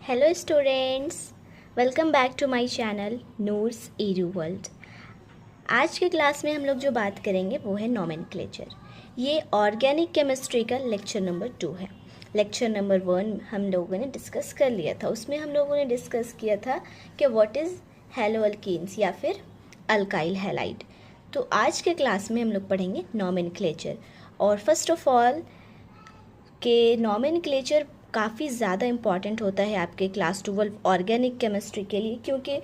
Hello students, welcome back to my channel Noor's edu world. आज के class में हम लोग जो बात करेंगे वो है नॉमेनक्लेचर। ये ऑर्गेनिक केमिस्ट्री का लेक्चर नंबर 2 है। लेक्चर नंबर 1 हम लोगों ने डिस्कस कर लिया था। उसमें हम लोगों ने डिस्कस किया था कि व्हाट इज़ हैलोअल्कीन्स या फिर अल्काइल हैलाइड। तो आज के क्लास में हम लोग पढ़ेंगे नॉमेनक्लेचर। और फर्स्ट ऑफ ऑल के नॉमेनक्लेचर काफ़ी ज़्यादा इम्पॉर्टेंट होता है आपके क्लास 12 ऑर्गेनिक केमिस्ट्री के लिए, क्योंकि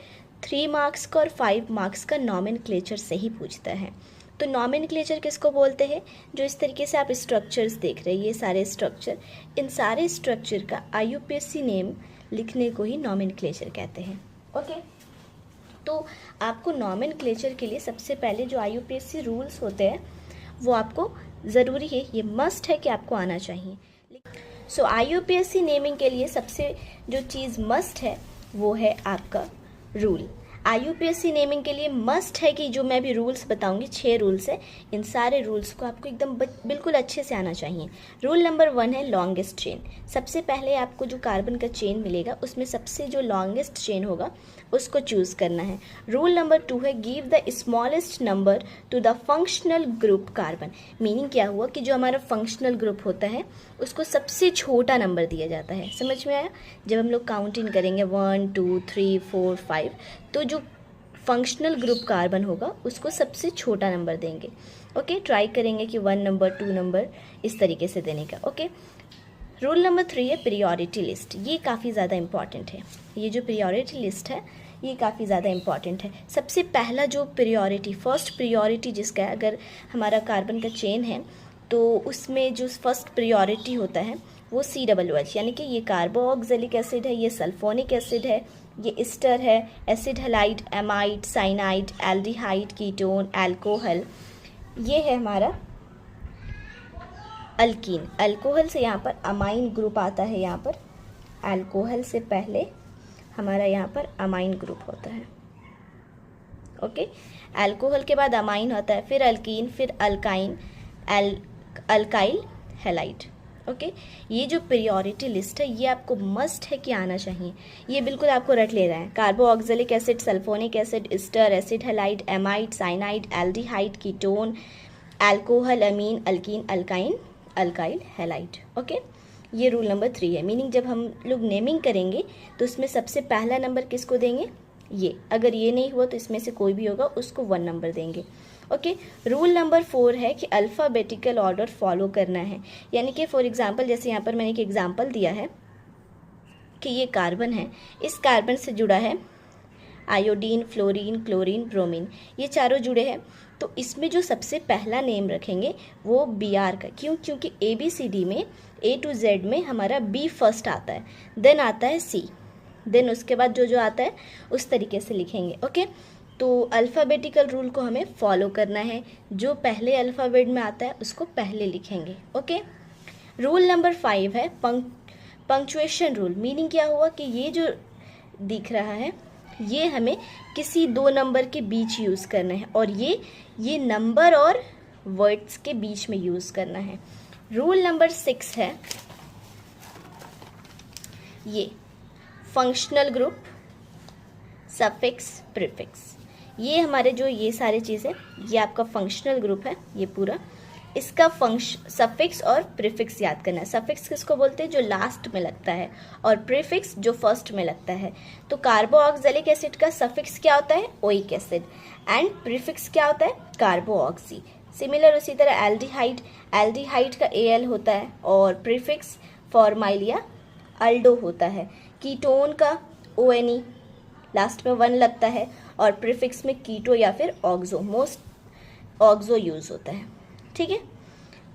3 मार्क्स का और 5 मार्क्स का नॉमेनक्लेचर से ही पूछता है। तो नॉमेनक्लेचर किसको बोलते हैं? जो इस तरीके से आप स्ट्रक्चर्स देख रहे हैं, ये सारे स्ट्रक्चर, इन सारे स्ट्रक्चर का IUPAC नेम लिखने को ही नॉमेनक्लेचर कहते हैं। ओके, तो आपको नॉमेनक्लेचर के लिए सबसे पहले जो IUPAC रूल्स होते हैं वो आपको ज़रूरी है, ये मस्ट है कि आपको आना चाहिए। सो IUPAC नेमिंग के लिए सबसे जो चीज़ मस्ट है वो है आपका रूल। IUPAC नेमिंग के लिए मस्ट है कि जो मैं भी रूल्स बताऊंगी, 6 रूल्स है, इन सारे रूल्स को आपको एकदम बिल्कुल अच्छे से आना चाहिए। रूल नंबर 1 है लॉन्गेस्ट चेन। सबसे पहले आपको जो कार्बन का चेन मिलेगा उसमें सबसे जो लॉन्गेस्ट चेन होगा उसको चूज़ करना है। रूल नंबर 2 है give the smallest number two the functional group carbon. Meaning क्या हुआ कि जो हमारा फंक्शनल ग्रुप होता है उसको सबसे छोटा नंबर दिया जाता है। समझ में आया? जब हम लोग काउंटिंग करेंगे 1 2 3 4 5, तो जो फंक्शनल ग्रुप कार्बन होगा उसको सबसे छोटा नंबर देंगे। ओके, ट्राई करेंगे कि 1 नंबर 2 नंबर इस तरीके से देने का। ओके, रूल नंबर 3 है प्रियोरिटी लिस्ट। ये काफ़ी ज़्यादा इंपॉर्टेंट है। ये जो प्रियोरिटी लिस्ट है ये काफ़ी ज़्यादा इंपॉर्टेंट है। सबसे पहला जो प्रियोरिटी, फर्स्ट प्रियोरिटी जिसका है, अगर हमारा कार्बन का चेन है तो उसमें जो फर्स्ट प्रियोरिटी होता है वो COOH, यानी कि ये कार्बोक्सिलिक एसिड है, ये सल्फोनिक एसिड है, ये एस्टर है, acid halide, amide, cyanide, aldehyde, ketone, alcohol, ये है हमारा अल्कीन। अल्कोहल से यहाँ पर अमाइन ग्रुप आता है। यहाँ पर अल्कोहल से पहले हमारा यहाँ पर अमाइन ग्रुप होता है। ओके, अल्कोहल के बाद अमाइन होता है, फिर अल्कीन, फिर अल्काइन, अल्काइल हैलाइड। ओके, ये जो प्रियोरिटी लिस्ट है ये आपको मस्ट है कि आना चाहिए। ये बिल्कुल आपको रट ले रहा है। Carboxylic acid, sulphonic acid, ester, acid halide, amide, cyanide, aldehyde, ketone, alcohol, amine, alkene, alkyne, alkyl halide. Okay, ये रूल नंबर 3 है। मीनिंग जब हम लोग नेमिंग करेंगे तो उसमें सबसे पहला नंबर किसको देंगे? ये। अगर ये नहीं हुआ तो इसमें से कोई भी होगा उसको 1 नंबर देंगे। ओके, रूल नंबर 4 है कि अल्फ़ाबेटिकल ऑर्डर फॉलो करना है। यानी कि फॉर एग्जांपल, जैसे यहाँ पर मैंने एक एग्जांपल दिया है कि ये कार्बन है, इस कार्बन से जुड़ा है आयोडीन, फ्लोरीन, क्लोरीन, ब्रोमीन, ये चारों जुड़े हैं। तो इसमें जो सबसे पहला नेम रखेंगे वो BR का। क्यों? क्योंकि ABCD में A to Z में हमारा B फर्स्ट आता है, देन आता है C, देन उसके बाद जो जो आता है उस तरीके से लिखेंगे। ओके, तो अल्फ़ाबेटिकल रूल को हमें फॉलो करना है। जो पहले अल्फ़ाबेट में आता है उसको पहले लिखेंगे। ओके, रूल नंबर 5 है पंक्चुएशन रूल। मीनिंग क्या हुआ कि ये जो दिख रहा है ये हमें किसी 2 नंबर के बीच यूज़ करना है, और ये नंबर और वर्ड्स के बीच में यूज़ करना है। रूल नंबर 6 है ये फंक्शनल ग्रुप, सफिक्स, प्रीफिक्स। ये हमारे जो ये सारी चीज़ें, ये आपका फंक्शनल ग्रुप है ये पूरा। इसका सफिक्स और प्रीफिक्स याद करना है। सफिक्स किसको बोलते हैं? जो लास्ट में लगता है, और प्रीफिक्स जो फर्स्ट में लगता है। तो कार्बोक्सिलिक एसिड का सफिक्स क्या होता है? ओइक एसिड, एंड प्रीफिक्स क्या होता है? कार्बोऑक्सी। सिमिलर उसी तरह एल्डिहाइड, एल्डिहाइड का AL होता है और प्रीफिक्स फॉर्माइल या अल्डो होता है। कीटोन का ONE, लास्ट में 1 लगता है, और प्रीफिक्स में कीटो या फिर ऑक्सो, मोस्ट ऑक्सो यूज़ होता है। ठीक है,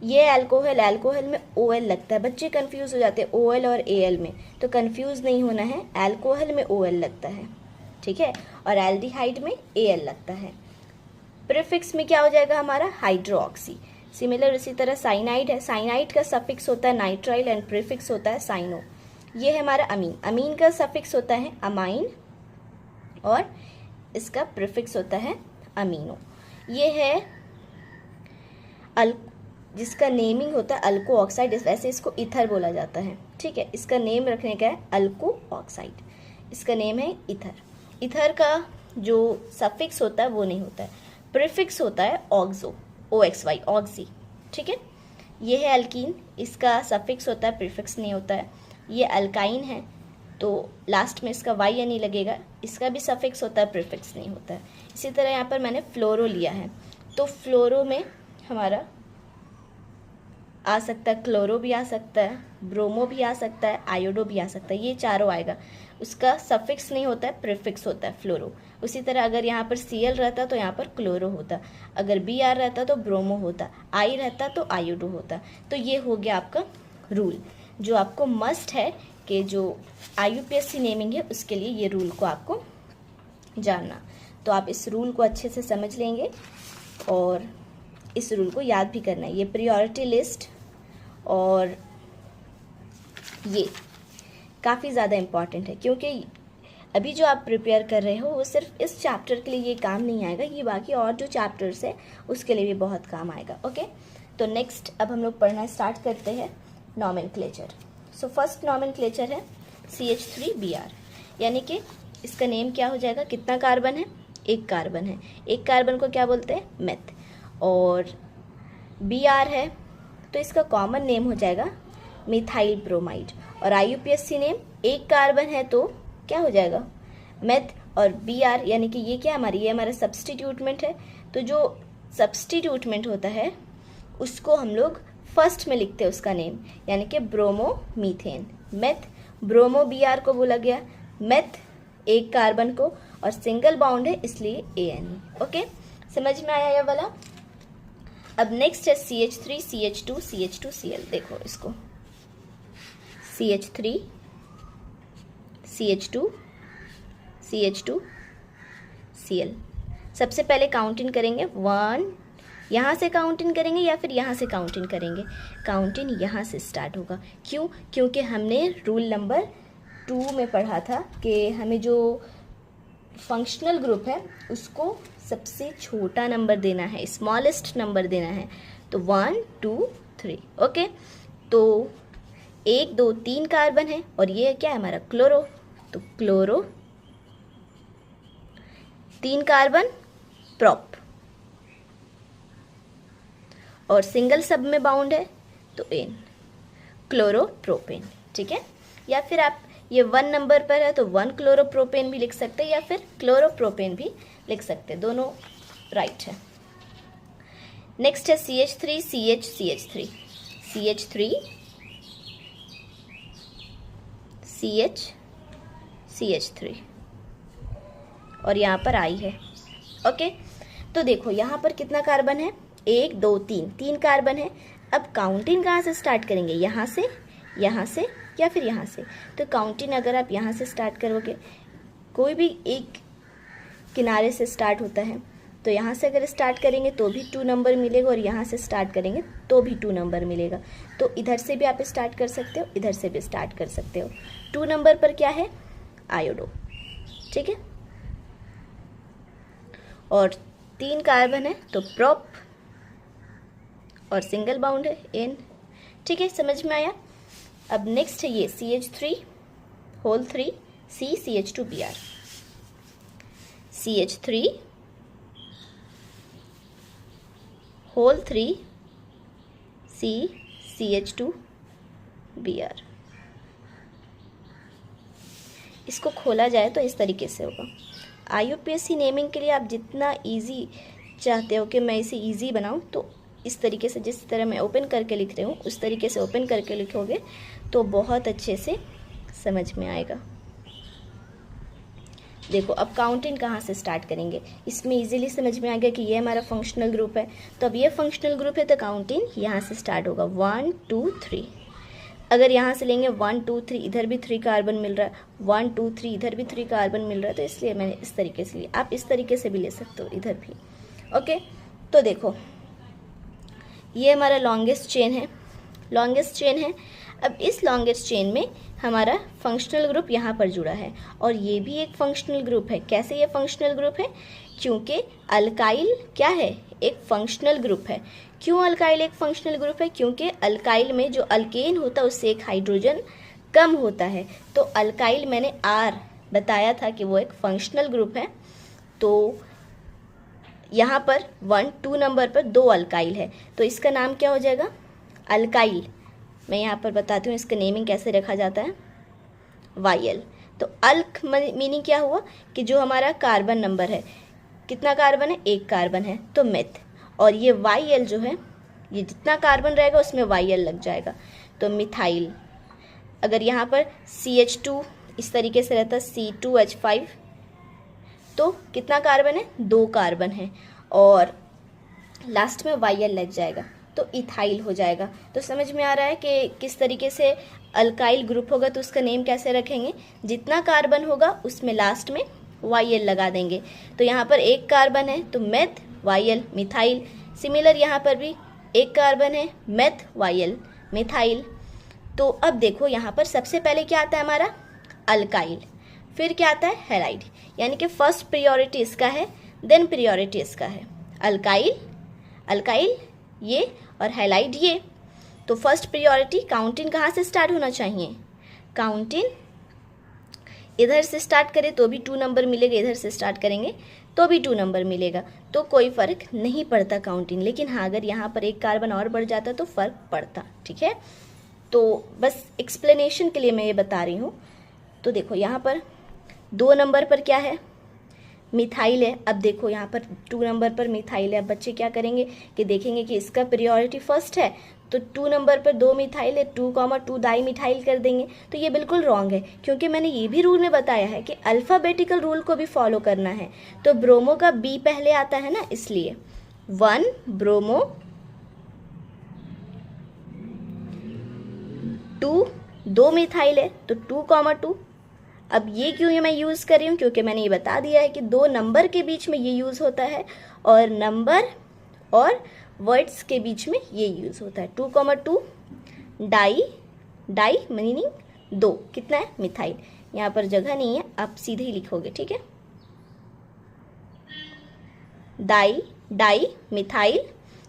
ये अल्कोहल में OL लगता है। बच्चे कंफ्यूज हो जाते हैं OL और AL में, तो कंफ्यूज नहीं होना है। अल्कोहल में OL लगता है, ठीक है, और एल्डिहाइड में AL लगता है। प्रीफिक्स में क्या हो जाएगा हमारा? हाइड्रोक्सी। सिमिलर इसी तरह साइनाइड है, साइनाइड का सफिक्स होता है नाइट्राइल एंड प्रीफिक्स होता है साइनो। ये है हमारा अमीन, अमीन का सफिक्स होता है अमाइन और इसका प्रीफिक्स होता है अमीनो। ये है जिसका नेमिंग होता है अल्को ऑक्साइड, वैसे इसको ईथर बोला जाता है, ठीक है। इसका नेम रखने का है अल्को ऑक्साइड, इसका नेम है ईथर। ईथर का जो सफिक्स होता है वो नहीं होता है, प्रीफिक्स होता है ऑक्सो, OXY, ऑक्सी, ठीक है। ये है अल्कीन, इसका सफिक्स होता है, प्रीफिक्स नहीं होता है। ये अल्काइन है तो लास्ट में इसका YNE लगेगा, इसका भी सफिक्स होता है, प्रीफिक्स नहीं होता है। इसी तरह यहाँ पर मैंने फ्लोरो लिया है, तो फ्लोरो में हमारा आ सकता है, क्लोरो भी आ सकता है, ब्रोमो भी आ सकता है, आयोडो भी आ सकता है, ये चारों आएगा। उसका सफिक्स नहीं होता है, प्रीफिक्स होता है फ्लोरो। उसी तरह अगर यहाँ पर Cl रहता तो यहाँ पर क्लोरो होता, अगर Br रहता तो ब्रोमो होता, I रहता तो आयोडो होता। तो ये हो गया आपका रूल, जो आपको मस्ट है कि जो IUPAC नेमिंग है उसके लिए ये रूल को आपको जानना। तो आप इस रूल को अच्छे से समझ लेंगे और इस रूल को याद भी करना है। ये प्रायोरिटी लिस्ट और ये काफ़ी ज़्यादा इम्पॉर्टेंट है, क्योंकि अभी जो आप प्रिपेयर कर रहे हो वो सिर्फ इस चैप्टर के लिए ये काम नहीं आएगा, ये बाकी और जो चैप्टर्स है उसके लिए भी बहुत काम आएगा। ओके, तो नेक्स्ट अब हम लोग पढ़ना स्टार्ट करते हैं नॉमेनक्लेचर। सो फर्स्ट नॉमेनक्लेचर है CH3Br, यानी कि इसका नेम क्या हो जाएगा, कितना कार्बन है, एक कार्बन है, एक कार्बन को क्या बोलते हैं, मेथ। और Br है तो इसका कॉमन नेम हो जाएगा मिथाइल ब्रोमाइड। और IUPAC नेम, एक कार्बन है तो क्या हो जाएगा, मेथ। और Br यानी कि ये क्या हमारी, ये हमारा सब्स्टिट्यूटमेंट है। तो जो सब्स्टिट्यूटमेंट होता है उसको हम लोग फर्स्ट में लिखते हैं उसका नेम, यानी कि bromo methane, meth. Bromo Br को बोला गया, मेथ एक कार्बन को, और सिंगल बाउंड है इसलिए ANE। ओके, समझ में आया ये वाला। अब नेक्स्ट है CH3 CH2 CH2 Cl। देखो इसको, CH3 CH2 CH2 Cl। सबसे पहले काउंट इन करेंगे 1, यहाँ से काउंट इन करेंगे या फिर यहाँ से काउंट इन करेंगे, काउंट इन यहाँ से स्टार्ट होगा। क्यों, क्योंकि हमने रूल नंबर 2 में पढ़ा था कि हमें जो फंक्शनल ग्रुप है उसको सबसे छोटा नंबर देना है, स्मॉलेस्ट नंबर देना है। तो 1 2 3। ओके, तो 1 2 3 कार्बन है और ये क्या है हमारा क्लोरो, तो क्लोरो 3 कार्बन प्रोप, और सिंगल सब में बाउंड है तो N, क्लोरोप्रोपेन, ठीक है। या फिर आप ये 1 नंबर पर है तो 1 क्लोरोप्रोपेन भी लिख सकते हैं या फिर क्लोरोप्रोपेन भी लिख सकते हैं, दोनों राइट है। नेक्स्ट है CH3 CH CH3 CH3 CH CH3 और यहाँ पर I है। ओके, तो देखो यहाँ पर कितना कार्बन है, 1 2 3, 3 कार्बन है। अब काउंटिंग कहाँ से स्टार्ट करेंगे, यहाँ से या फिर यहाँ से। तो काउंटिंग अगर आप यहाँ से स्टार्ट करोगे, कोई भी एक किनारे से स्टार्ट होता है, तो यहाँ से अगर स्टार्ट करेंगे तो भी 2 नंबर मिलेगा और यहाँ से स्टार्ट करेंगे तो भी 2 नंबर मिलेगा। तो इधर से भी आप स्टार्ट कर सकते हो, इधर से भी स्टार्ट कर सकते हो। 2 नंबर पर क्या है, आयोडो, ठीक है। और 3 कार्बन है तो प्रोप, और सिंगल बाउंड है N, ठीक है, समझ में आया। अब नेक्स्ट है ये CH3 whole 3 C CH2Br, CH3 whole 3 C CH2Br। इसको खोला जाए तो इस तरीके से होगा। IUPAC नेमिंग के लिए आप जितना इजी चाहते हो कि मैं इसे इजी बनाऊं, तो इस तरीके से, जिस तरह मैं ओपन करके लिख रही हूँ उस तरीके से ओपन करके लिखोगे तो बहुत अच्छे से समझ में आएगा। देखो अब काउंटिंग कहाँ से स्टार्ट करेंगे, इसमें इजीली समझ में आ गया कि ये हमारा फंक्शनल ग्रुप है। तो अब ये फंक्शनल ग्रुप है तो काउंटिंग यहाँ से स्टार्ट होगा 1 2 3। अगर यहाँ से लेंगे 1 2 3, इधर भी 3 कार्बन मिल रहा है, 1 2 3 इधर भी 3 कार्बन मिल रहा है, तो इसलिए मैंने इस तरीके से लिया। आप इस तरीके से भी ले सकते हो, इधर भी। ओके, तो देखो ये हमारा लॉन्गेस्ट चेन है, लॉन्गेस्ट चेन है। अब इस लॉन्गेस्ट चेन में हमारा फंक्शनल ग्रुप यहाँ पर जुड़ा है और ये भी एक फंक्शनल ग्रुप है। कैसे ये फंक्शनल ग्रुप है, क्योंकि अल्काइल क्या है, एक फंक्शनल ग्रुप है। क्यों अल्काइल एक फंक्शनल ग्रुप है? क्योंकि अल्काइल में जो अल्केन होता है उससे एक हाइड्रोजन कम होता है। तो अल्काइल मैंने आर बताया था कि वो एक फंक्शनल ग्रुप है। तो यहाँ पर 1 2 नंबर पर 2 अल्काइल है, तो इसका नाम क्या हो जाएगा, अल्काइल। मैं यहाँ पर बताती हूँ इसका नेमिंग कैसे रखा जाता है, वायल। तो अल्क मीनिंग क्या हुआ कि जो हमारा कार्बन नंबर है, कितना कार्बन है, 1 कार्बन है, तो मेथ। और ये वाई जो है, ये जितना कार्बन रहेगा उसमें वाई लग जाएगा, तो मिथाइल। अगर यहाँ पर CH2 इस तरीके से रहता C2H5, तो कितना कार्बन है, 2 कार्बन है, और लास्ट में वाई लग जाएगा, तो इथाइल हो जाएगा। तो समझ में आ रहा है कि किस तरीके से अल्काइल ग्रुप होगा तो उसका नेम कैसे रखेंगे, जितना कार्बन होगा उसमें लास्ट में वाई लगा देंगे। तो यहाँ पर 1 कार्बन है तो मेथ वाई मिथाइल। सिमिलर यहाँ पर भी 1 कार्बन है, मेथ वाई मिथाइल। तो अब देखो यहाँ पर सबसे पहले क्या आता है हमारा, अल्काइल, फिर क्या आता है, हैलाइड। यानी कि फर्स्ट प्रियोरिटी इसका है, देन प्रियोरिटी इसका है। अल्काइल ये और हैलाइड ये। तो फर्स्ट प्रियोरिटी काउंटिंग कहाँ से स्टार्ट होना चाहिए, काउंटिंग इधर से स्टार्ट करें तो भी 2 नंबर मिलेगा, इधर से स्टार्ट करेंगे तो भी 2 नंबर मिलेगा, तो कोई फ़र्क नहीं पड़ता काउंटिंग। लेकिन हाँ, अगर यहाँ पर 1 कार्बन और बढ़ जाता तो फ़र्क पड़ता, ठीक है। तो बस एक्सप्लेनेशन के लिए मैं ये बता रही हूँ। तो देखो यहाँ पर 2 नंबर पर क्या है, मिथाइल है। अब देखो यहाँ पर 2 नंबर पर मिथाइल है। अब बच्चे क्या करेंगे कि देखेंगे कि इसका प्रियोरिटी फर्स्ट है, तो 2 नंबर पर 2 मिथाइल है, 2,2 डाई मिथाइल कर देंगे। तो ये बिल्कुल रॉन्ग है, क्योंकि मैंने ये भी रूल में बताया है कि अल्फ़ाबेटिकल रूल को भी फॉलो करना है। तो ब्रोमो का बी पहले आता है ना, इसलिए 1 ब्रोमो, 2 मिथाइल है तो 2,2। अब ये क्यों मैं यूज़ कर रही हूँ, क्योंकि मैंने ये बता दिया है कि 2 नंबर के बीच में ये यूज़ होता है और नंबर और वर्ड्स के बीच में ये यूज़ होता है। 2,2 डाई मीनिंग 2, कितना है, मिथाइल। यहाँ पर जगह नहीं है, आप सीधे ही लिखोगे, ठीक है। डाई मिथाइल,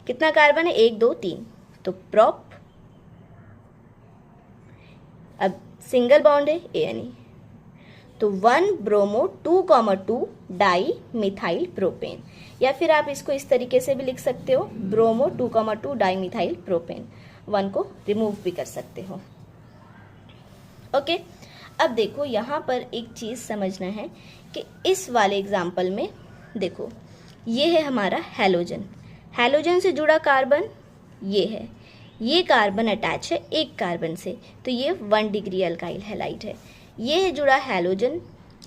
कितना कार्बन है, 1 2 3, तो प्रोप। अब सिंगल बॉन्ड है ANE, तो 1 ब्रोमो 2,2 डाई मिथाइल प्रोपेन। या फिर आप इसको इस तरीके से भी लिख सकते हो, ब्रोमो 2,2 डाई मिथाइल प्रोपेन। 1 को रिमूव भी कर सकते हो, ओके। अब देखो यहाँ पर एक चीज़ समझना है कि इस वाले एग्जाम्पल में देखो, ये है हमारा हैलोजन। हैलोजन से जुड़ा कार्बन ये है, ये कार्बन अटैच है 1 कार्बन से, तो ये 1 डिग्री अल्काइल हैलाइड है। ये है जुड़ा हैलोजन,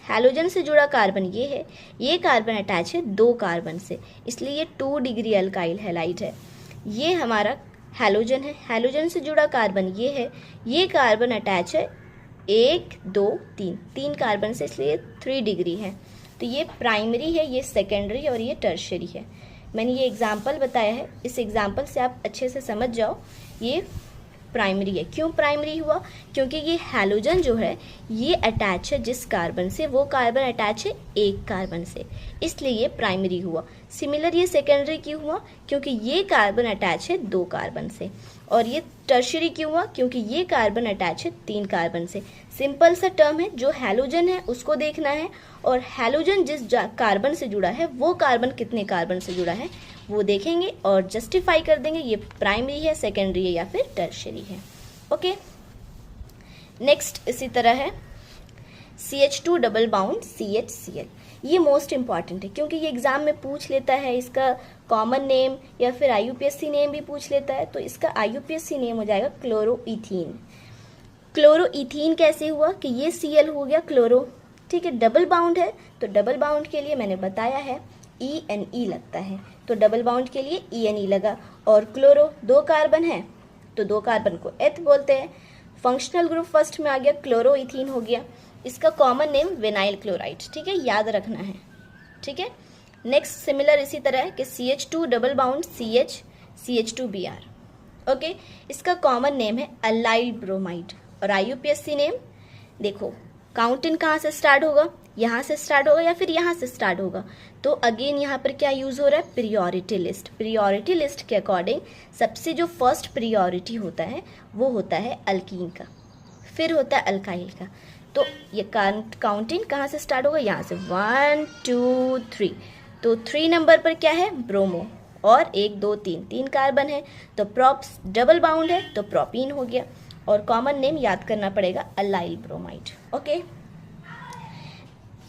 हैलोजन से जुड़ा कार्बन ये है, ये कार्बन अटैच है 2 कार्बन से, इसलिए ये 2 डिग्री अल्काइल हैलाइड है। ये हमारा हैलोजन है, हैलोजन से जुड़ा कार्बन ये है, ये कार्बन अटैच है 1 2 3 कार्बन से, इसलिए 3 डिग्री है। तो ये प्राइमरी है, ये सेकेंडरी और ये टर्शरी है। मैंने ये एग्जाम्पल बताया है, इस एग्जाम्पल से आप अच्छे से समझ जाओ ये प्राइमरी है। क्यों प्राइमरी हुआ, क्योंकि ये हैलोजन जो है ये अटैच है जिस कार्बन से, वो कार्बन अटैच है 1 कार्बन से, इसलिए ये प्राइमरी हुआ। सिमिलर ये सेकेंडरी क्यों हुआ, क्योंकि ये कार्बन अटैच है 2 कार्बन से। और ये टर्शरी क्यों हुआ, क्योंकि ये कार्बन अटैच है 3 कार्बन से। सिंपल सा टर्म है, जो हैलोजन है उसको देखना है, और हैलोजन जिस कार्बन से जुड़ा है वो कार्बन कितने कार्बन से जुड़ा है वो देखेंगे और जस्टिफाई कर देंगे ये प्राइमरी है, सेकेंडरी है या फिर टर्शरी है, ओके। नेक्स्ट इसी तरह है CH2 डबल बाउंड CHCl। ये मोस्ट इंपॉर्टेंट है, क्योंकि ये एग्जाम में पूछ लेता है, इसका कॉमन नेम या फिर IUPAC नेम भी पूछ लेता है। तो इसका IUPAC नेम हो जाएगा क्लोरोईथीन। क्लोरोईथीन कैसे हुआ कि ये Cl हो गया क्लोरो, ठीक है। डबल बाउंड है, तो डबल बाउंड के लिए मैंने बताया है ENE लगता है, तो डबल बाउंड के लिए ENE लगा। और क्लोरो 2 कार्बन है, तो 2 कार्बन को एथ बोलते हैं। फंक्शनल ग्रुप फर्स्ट में आ गया, क्लोरोईथीन हो गया। इसका कॉमन नेम विनाइल क्लोराइड, ठीक है, याद रखना है, ठीक है। नेक्स्ट सिमिलर इसी तरह है कि CH2 double bond CH2Br, okay. इसका कॉमन नेम है अल्लाइल ब्रोमाइड। और IUPAC नेम देखो, काउंटिंग कहाँ से स्टार्ट होगा, यहाँ से स्टार्ट होगा या फिर यहाँ से स्टार्ट होगा। तो अगेन यहाँ पर क्या यूज़ हो रहा है, प्रियोरिटी लिस्ट। प्रियोरिटी लिस्ट के अकॉर्डिंग सबसे जो फर्स्ट प्रियोरिटी होता है वो होता है अल्कीन का, फिर होता है अल्काइल का। तो ये काउंटिंग कहाँ से स्टार्ट होगा, यहाँ से 1 2 3। तो 3 नंबर पर क्या है, ब्रोमो, और 1 2 3 3 कार्बन है तो प्रॉप्स डबल बाउंड है तो प्रोपीन हो गया। और कॉमन नेम याद करना पड़ेगा, allyl bromide. Okay,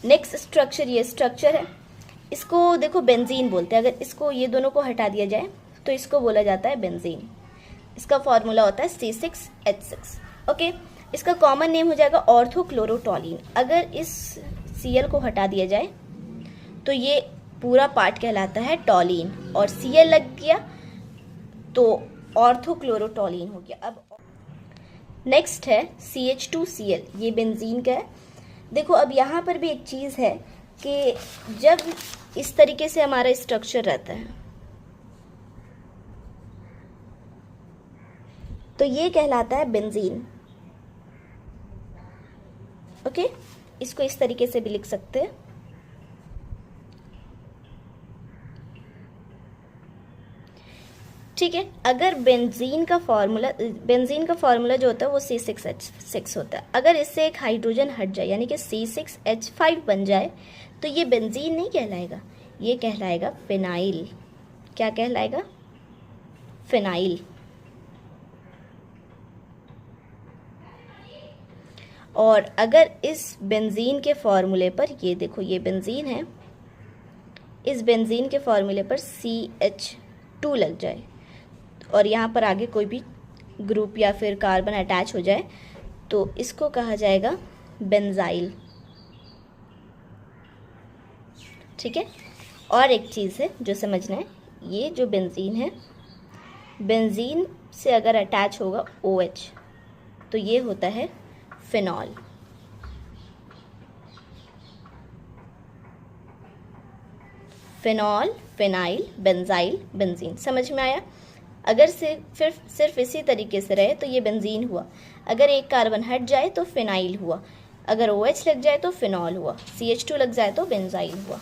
next structure, ये स्ट्रक्चर है, इसको देखो बेंजीन बोलते हैं। अगर इसको ये दोनों को हटा दिया जाए तो इसको बोला जाता है बेंजीन। इसका फॉर्मूला होता है C6H6। ओके, इसका कॉमन नेम हो जाएगा ऑर्थोक्लोरोटोलीन। अगर इस Cl को हटा दिया जाए तो ये पूरा पार्ट कहलाता है टॉलीन, और Cl लग गया तो ऑर्थोक्लोरोटोलीन हो गया। अब नेक्स्ट है CH2Cl, ये बेंजीन का है। देखो अब यहाँ पर भी एक चीज़ है कि जब इस तरीके से हमारा स्ट्रक्चर रहता है तो ये कहलाता है बेंजीन। ओके, इसको इस तरीके से भी लिख सकते हैं। ठीक है, अगर बेंजीन का फॉर्मूला जो होता है वो C6H6 होता है। अगर इससे एक हाइड्रोजन हट जाए यानी कि C6H5 बन जाए तो ये बेंजीन नहीं कहलाएगा, ये कहलाएगा फिनाइल। क्या कहलाएगा, फिनाइल। और अगर इस बेंजीन के फॉर्मूले पर, ये देखो ये बेंजीन है, इस बेंजीन के फॉर्मूले पर CH2 लग जाए और यहाँ पर आगे कोई भी ग्रुप या फिर कार्बन अटैच हो जाए तो इसको कहा जाएगा बेंजाइल। ठीक है, और एक चीज़ है जो समझना है, ये जो बेंजीन है, बेंजीन से अगर अटैच होगा OH तो ये होता है phenol. Phenol, phenyl, benzyl, benzene. समझ में आया? अगर सिर्फ इसी तरीके से रहे तो ये बेंजीन हुआ, अगर एक कार्बन हट जाए तो फिनाइल हुआ, अगर OH लग जाए तो फिनॉल हुआ, CH2 लग जाए तो बेंजाइल हुआ।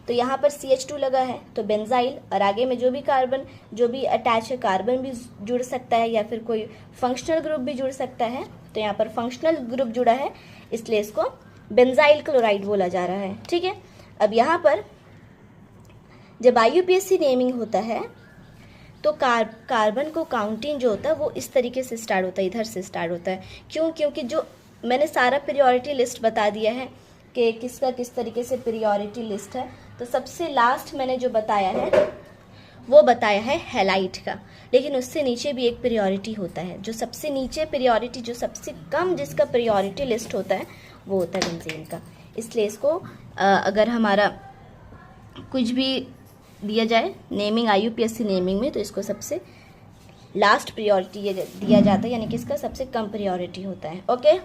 तो यहाँ पर CH2 लगा है तो बेंजाइल, और आगे में जो भी कार्बन जो भी अटैच है, कार्बन भी जुड़ सकता है या फिर कोई फंक्शनल ग्रुप भी जुड़ सकता है। तो यहाँ पर फंक्शनल ग्रुप जुड़ा है इसलिए इसको बेंजाइल क्लोराइड बोला जा रहा है। ठीक है, अब यहाँ पर जब IUPAC नेमिंग होता है तो कार्बन को काउंटिंग जो होता है वो इस तरीके से स्टार्ट होता है, इधर से स्टार्ट होता है। क्यों? क्योंकि जो मैंने सारा प्रियोरिटी लिस्ट बता दिया है कि किसका किस तरीके से प्रियोरिटी लिस्ट है। तो सबसे लास्ट मैंने जो बताया है वो बताया है हैलाइट का, लेकिन उससे नीचे भी एक प्रियोरिटी होता है। जो सबसे नीचे प्रियोरिटी, जो सबसे कम जिसका प्रियोरिटी लिस्ट होता है वो होता है बेंजीन का। इसलिए इसको अगर हमारा कुछ भी दिया जाए नेमिंग IUPAC नेमिंग में तो इसको सबसे लास्ट प्रियोरिटी दिया जाता है, यानी कि इसका सबसे कम प्रियोरिटी होता है। ओके,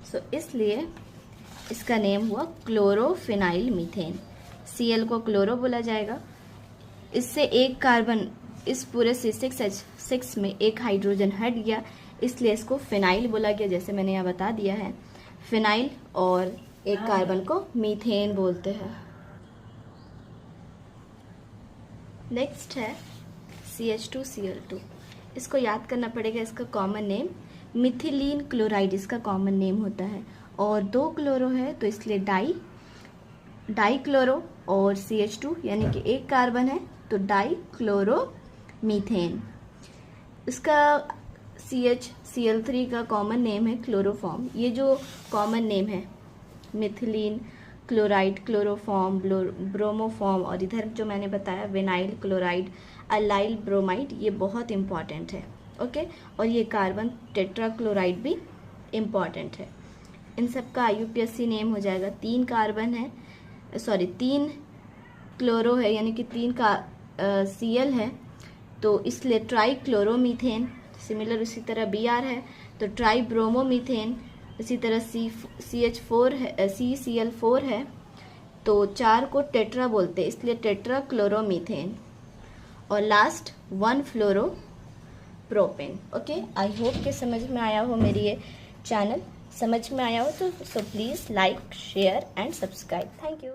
सो इसलिए इसका नेम हुआ क्लोरोफिनाइल मीथेन। Cl को क्लोरो बोला जाएगा। इससे एक कार्बन इस पूरे C6H6 में एक हाइड्रोजन हट गया इसलिए इसको फिनाइल बोला गया, जैसे मैंने यहाँ बता दिया है फिनाइल, और एक कार्बन को मीथेन बोलते हैं। नेक्स्ट है CH2Cl2। इसको याद करना पड़ेगा, इसका कॉमन नेम मिथिलीन क्लोराइड इसका कॉमन नेम होता है, और 2 क्लोरो है तो इसलिए डाई क्लोरो, और CH2 यानी कि एक कार्बन है तो डाई क्लोरो मीथेन। इसका CH3 का कॉमन नेम है क्लोरोफॉर्म। ये जो कॉमन नेम है मिथिलीन क्लोराइड, क्लोरोफॉर्म, ब्रोमोफॉर्म, और इधर जो मैंने बताया विनाइल क्लोराइड, अलाइल ब्रोमाइड, ये बहुत इम्पॉर्टेंट है। ओके, और ये कार्बन टेट्राक्लोराइड भी इम्पॉर्टेंट है। इन सब का IUPAC नेम हो जाएगा। 3 कार्बन है, 3 क्लोरो है यानी कि 3 का Cl है तो इसलिए ट्राई क्लोरोमीथेन। सिमिलर इसी तरह Br है तो ट्राई ब्रोमोमीथेन। इसी तरह CH4 है, CCl4 है तो 4 को टेट्रा बोलते हैं इसलिए टेट्रा क्लोरोमीथेन। और last 1 fluoro propane. Okay, I hope कि समझ में आया हो मेरी ये चैनल। समझ में आया हो तो please like, share and subscribe. Thank you.